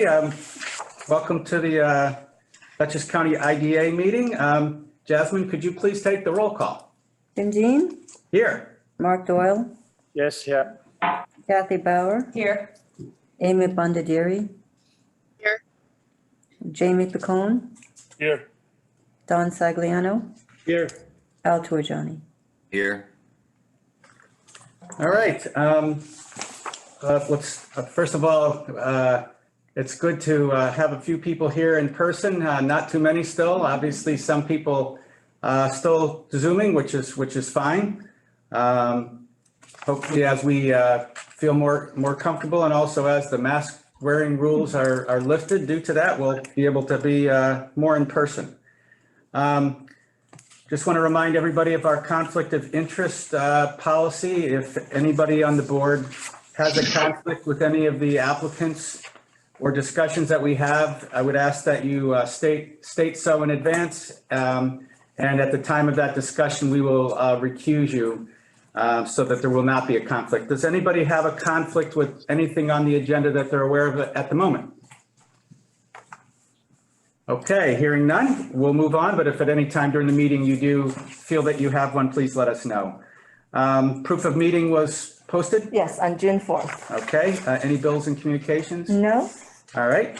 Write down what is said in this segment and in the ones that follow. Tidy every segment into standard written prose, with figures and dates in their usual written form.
Um, Welcome to the Dutchess County IDA meeting. Jasmine, could you please take the roll call? Jim Dean, Here. Mark Doyle, Yes, yeah. Kathy Bauer, Here. Amy Bondadiri, Here. Jamie Picone, Here. Don Sagliano, Here. Al Torjani. Here. All right. Let's first of all, it's good to have a few people here in person. Not too many still. Obviously, some people still Zooming, which is fine. Hopefully, as we feel more comfortable, and also as the mask wearing rules are lifted due to that, we'll be able to be more in person. Just want to remind everybody of our conflict of interest policy. If anybody on the board has a conflict with any of the applicants or discussions that we have, I would ask that you state so in advance. And at the time of that discussion, we will recuse you so that there will not be a conflict. Does anybody have a conflict with anything on the agenda that they're aware of at the moment? Okay, hearing none, we'll move on. But if at any time during the meeting you do feel that you have one, please let us know. Proof of meeting was posted? Yes, on June 4th. Okay, any bills and communications? No? All right.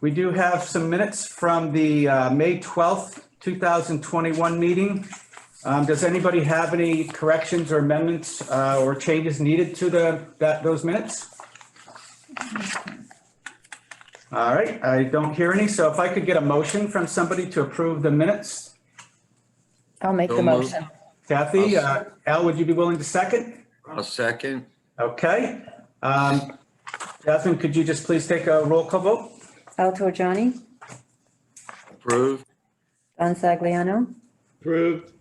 We do have some minutes from the May 12th, 2021 meeting. Does anybody have any corrections or amendments or changes needed to those minutes? All right, I don't hear any. So if I could get a motion from somebody to approve the minutes. I'll make So the moved. motion. Kathy, Al, would you be willing to second? I'll second. Okay. Jasmine, could you just please take a roll call vote? Al Torjani, Approved. Don Sagliano, Approved.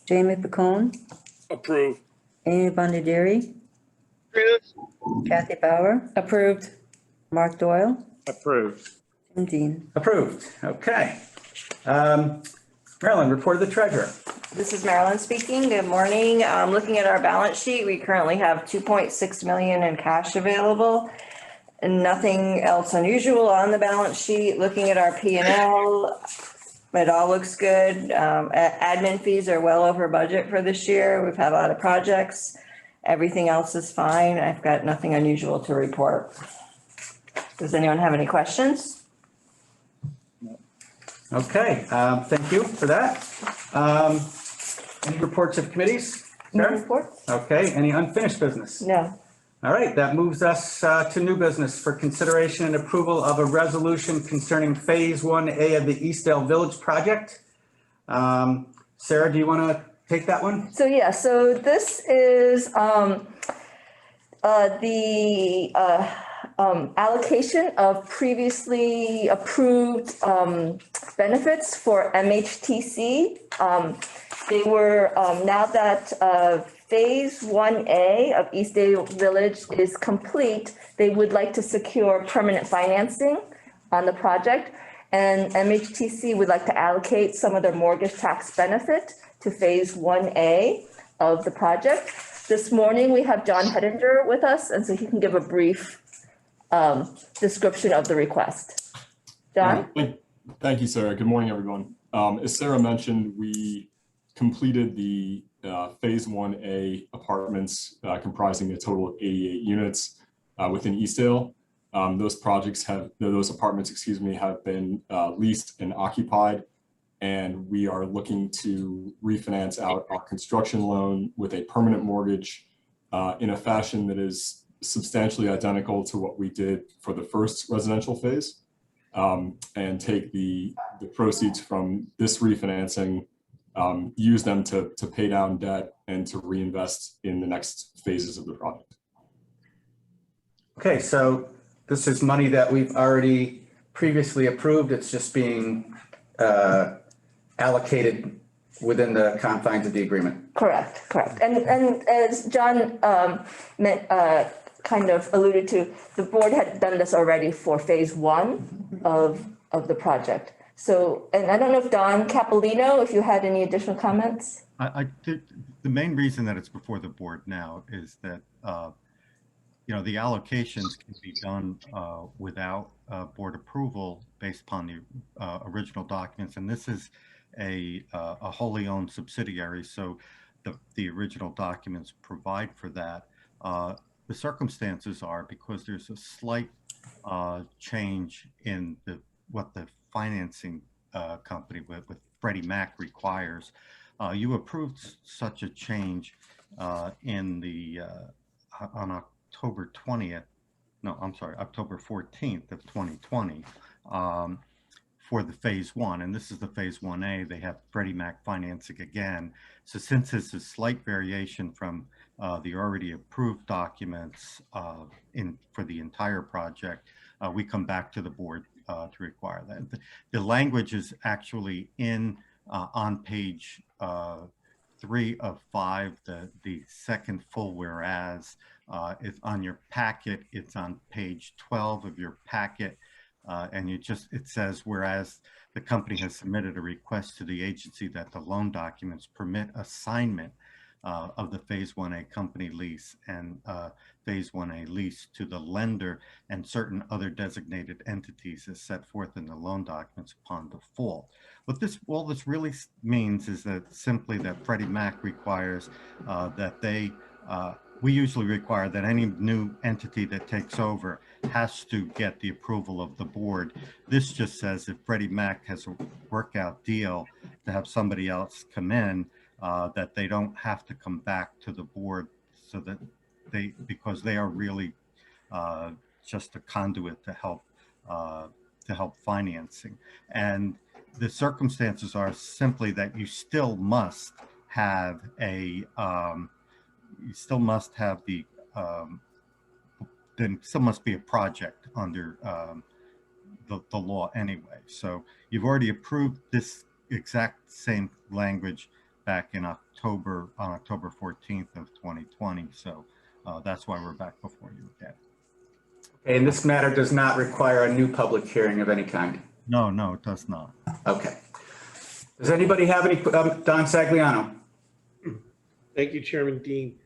Jamie Picone, Approved. Amy Bondadiri, Approved. Kathy Bauer, Approved. Mark Doyle, Approved. Jim Dean. Approved. Okay. Marilyn, report of the treasurer. This is Marilyn speaking. Good morning. Looking at our balance sheet, we currently have 2.6 million in cash available and nothing else unusual on the balance sheet. Looking at our P&L, it all looks good. Admin fees are well over budget for this year. We've had a lot of projects. Everything else is fine. I've got nothing unusual to report. Does anyone have any questions? Okay, thank you for that. Any reports of committees? No Sarah? reports? Okay, any unfinished business? No. All right, that moves us to new business for consideration and approval of a resolution concerning Phase 1A of the Eastdale Village project. Sarah, do you want to take that one? So this is the allocation of previously approved benefits for MHTC. They were, now that Phase 1A of Eastdale Village is complete, they would like to secure permanent financing on the project. And MHTC would like to allocate some of their mortgage tax benefit to Phase 1A of the project. This morning, we have John Hedinger with us, and so he can give a brief description of the request. John? Thank you, Sarah. Good morning, everyone. As Sarah mentioned, we completed the Phase 1A apartments comprising a total of 88 units within Eastdale. Those apartments, have been leased and occupied, and we are looking to refinance out our construction loan with a permanent mortgage in a fashion that is substantially identical to what we did for the first residential phase, and take the proceeds from this refinancing, use them to pay down debt and to reinvest in the next phases of the project. Okay, so this is money that we've already previously approved. It's just being allocated within the confines of the agreement. Correct. And as John kind of alluded to, the board had done this already for Phase 1 of the project. So, and I don't know if Don Capolino, if you had any additional comments? I did. The main reason that it's before the board now is that the allocations can be done without board approval based upon the original documents. And this is a wholly owned subsidiary, so the original documents provide for that. The circumstances are because there's a slight change in what the financing company with Freddie Mac requires. You approved such a change in on October 20th. No, I'm sorry, October 14th of 2020 for the phase one. And this is the phase 1A. They have Freddie Mac financing again. So since this is slight variation from the already approved documents for the entire project, we come back to the board to require that. The language is actually on page 3 of 5, the second full whereas. It's on your packet. It's on page 12 of your packet. And it says, whereas the company has submitted a request to the agency that the loan documents permit assignment of the phase 1A company lease and phase 1A lease to the lender and certain other designated entities as set forth in the loan documents upon default. What all this really means is that simply that Freddie Mac requires that we usually require that any new entity that takes over has to get the approval of the board. This just says if Freddie Mac has a workout deal to have somebody else come in, that they don't have to come back to the board, so that because they are really just a conduit to help financing. And the circumstances are simply that you still must have then still must be a project under the law anyway. So you've already approved this exact same language back in on October 14th of 2020. So that's why we're back before you again. Okay, and this matter does not require a new public hearing of any kind? No, it does not. Okay. Does anybody have any, Don Sagliano? Thank you, Chairman Dean.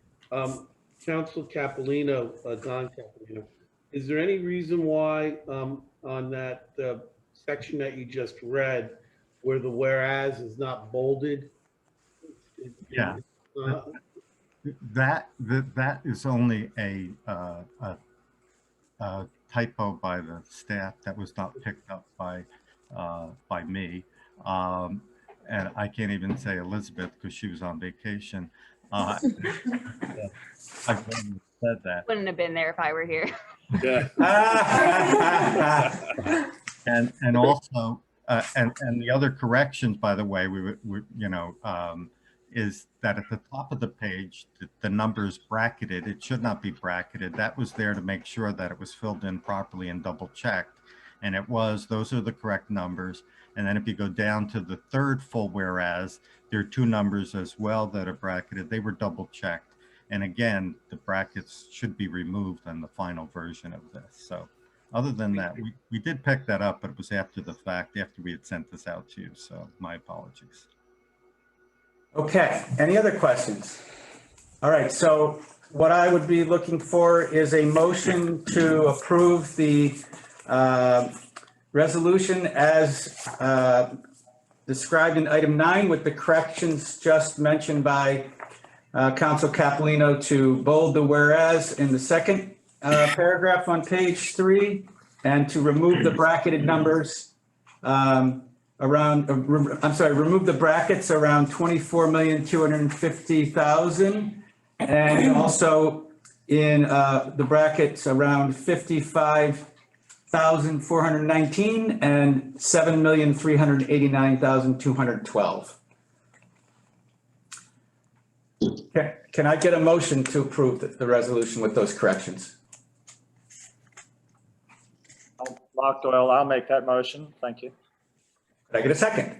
Council Capolino, Don Capolino, is there any reason why on that section that you just read where the whereas is not bolded? Yeah. That is only a typo by the staff that was not picked up by me, and I can't even say Elizabeth because she was on vacation. I said that. Wouldn't have been there if I were here. Yeah. and also and the other corrections, by the way, is that at the top of the page, the number is bracketed. It should not be bracketed. That was there to make sure that it was filled in properly and double checked. And it was. Those are the correct numbers. And then if you go down to the third full whereas, there are two numbers as well that are bracketed. They were double checked. And again, the brackets should be removed on the final version of this. So other than that, we did pick that up, but it was after the fact, after we had sent this out to you. So my apologies. Okay, any other questions? All right, so what I would be looking for is a motion to approve the resolution as described in item 9 with the corrections just mentioned by Council Capolino to bold the whereas in the second paragraph on page 3 and to remove the bracketed numbers remove the brackets around 24,250,000 and also in the brackets around 55,419 and 7,389,212. Okay, can I get a motion to approve the resolution with those corrections? Mark Doyle, I'll make that motion. Thank you. Can I get a second?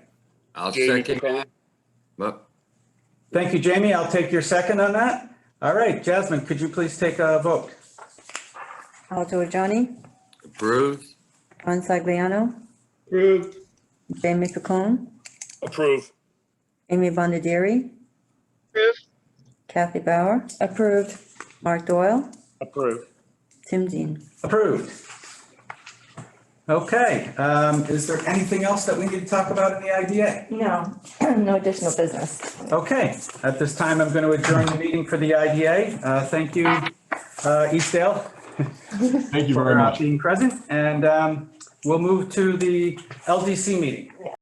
I'll Jamie second Picone. that. Well, Thank you, Jamie. I'll take your second on that. All right, Jasmine, could you please take a vote? Aldo Ajani, approved. Don Sagliano, Approved. Jamie Picone, Approve. Amy Bondieri, Approved. Kathy Bauer, approved. Mark Doyle, Approved. Tim Dean. Approved. Okay, is there anything else that we need to talk about in the IDA? No, no additional business. Okay, at this time, I'm going to adjourn the meeting for the IDA. Thank you, Eastdale. Thank you very for much. being present, and we'll move to the LDC meeting.